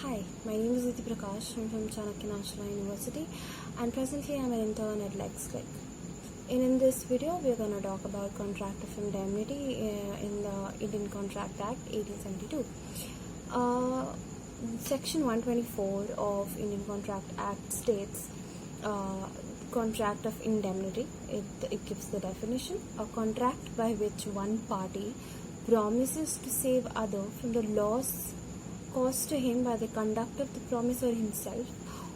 Hi, my name is Aditi Prakash. I'm from Chanakya National University and presently I'm an intern at LexClick. In this video, we're going to talk about contract of indemnity in the Indian Contract Act 1872. Section 124 of Indian Contract Act states contract of indemnity. It gives the definition: a contract by which one party promises to save other from the loss caused to him by the conduct of the promisor himself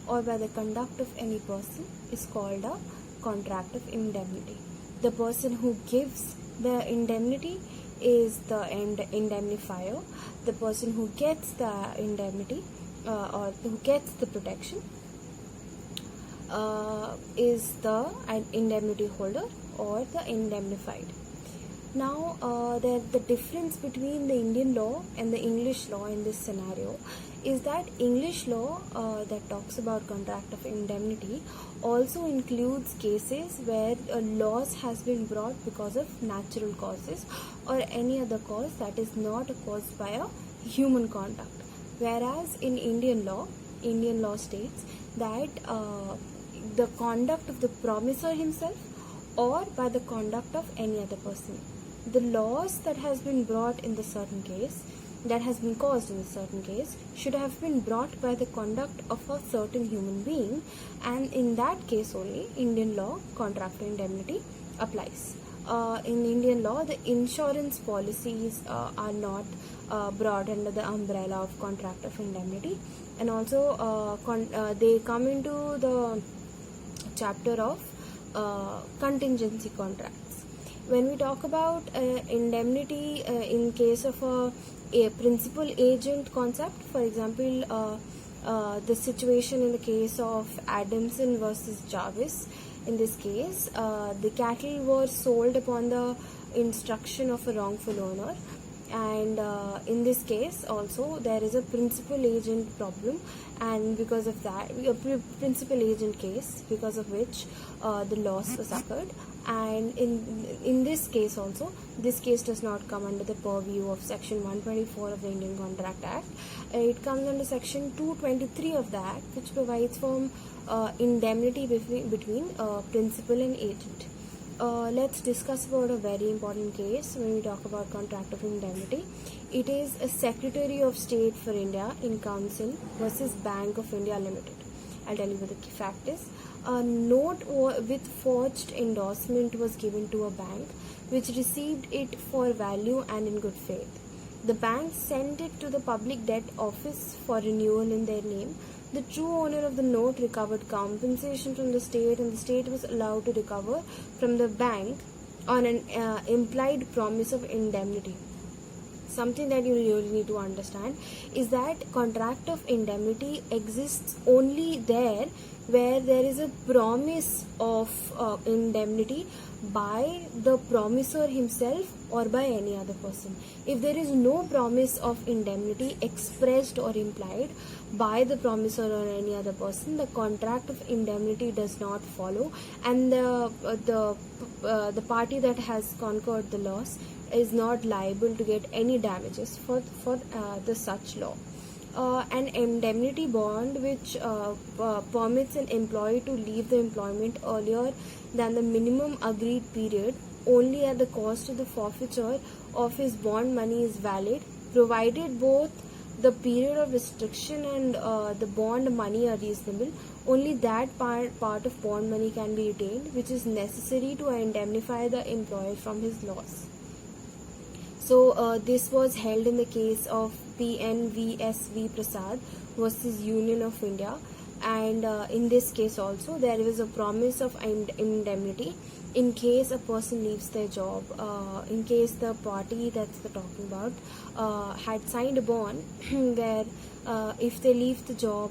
or by the conduct of any person is called a contract of indemnity. The person who gives the indemnity is the indemnifier. The person who gets the indemnity or who gets the protection is the indemnity holder or the indemnified. Now, the difference between the Indian law and the English law in this scenario is that English law that talks about contract of indemnity also includes cases where a loss has been brought because of natural causes or any other cause that is not caused by a human conduct. Whereas in Indian law states that the conduct of the promisor himself or by the conduct of any other person. The loss that has been brought in the certain case, that has been caused in a certain case, should have been brought by the conduct of a certain human being, and in that case only Indian law contract of indemnity applies. In Indian law, the insurance policies are not brought under the umbrella of contract of indemnity, and also they come into the chapter of contingency contracts. When we talk about indemnity in case of a principal agent concept, for example, the situation in the case of Adamson versus Jarvis, in this case, the cattle were sold upon the instruction of a wrongful owner, and in this case also there is a principal agent problem, and because of that, a principal agent case, because of which the loss was occurred. And in this case also, this case does not come under the purview of section 124 of the Indian Contract Act. It comes under section 223 of the act, which provides for indemnity between principal and agent. Let's discuss about a very important case when we talk about contract of indemnity. It is a Secretary of State for India in Council versus Bank of India Limited. I'll tell you what the fact is. A note with forged endorsement was given to a bank which received it for value and in good faith. The bank sent it to the public debt office for renewal in their name. The true owner of the note recovered compensation from the state, and the state was allowed to recover from the bank on an implied promise of indemnity. Something that you really need to understand is that contract of indemnity exists only there where there is a promise of indemnity by the promisor himself or by any other person. If there is no promise of indemnity expressed or implied by the promisor or any other person, the contract of indemnity does not follow, and the party that has conquered the loss is not liable to get any damages for the such law. An indemnity bond which permits an employee to leave the employment earlier than the minimum agreed period only at the cost of the forfeiture of his bond money is valid, provided both the period of restriction and the bond money are reasonable. Only that part of bond money can be retained which is necessary to indemnify the employer from his loss. So this was held in the case of PNVSV Prasad versus Union of India, and in this case also there was a promise of indemnity in case a person leaves their job, in case the party that's the talking about had signed a bond where if they leave the job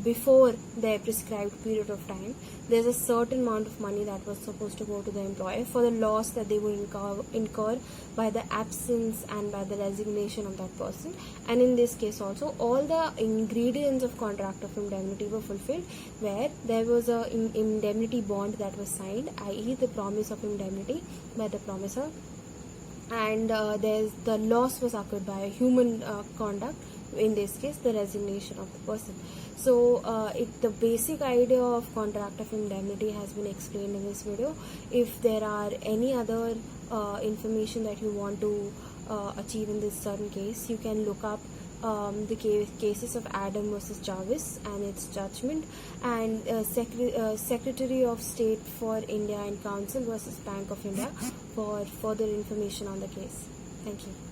before their prescribed period of time, there's a certain amount of money that was supposed to go to the employer for the loss that they would incur by the absence and by the resignation of that person. And in this case also, all the ingredients of contract of indemnity were fulfilled, where there was a indemnity bond that was signed, i.e. the promise of indemnity by the promisor, and the loss was occurred by a human conduct in this case the resignation of the person. So the basic idea of contract of indemnity has been explained in this video. If there are any other information that you want to achieve in this certain case, you can look up the cases of Adam versus Jarvis and its judgment, and Secretary of State for India and Council versus Bank of India for further information on the case. Thank you.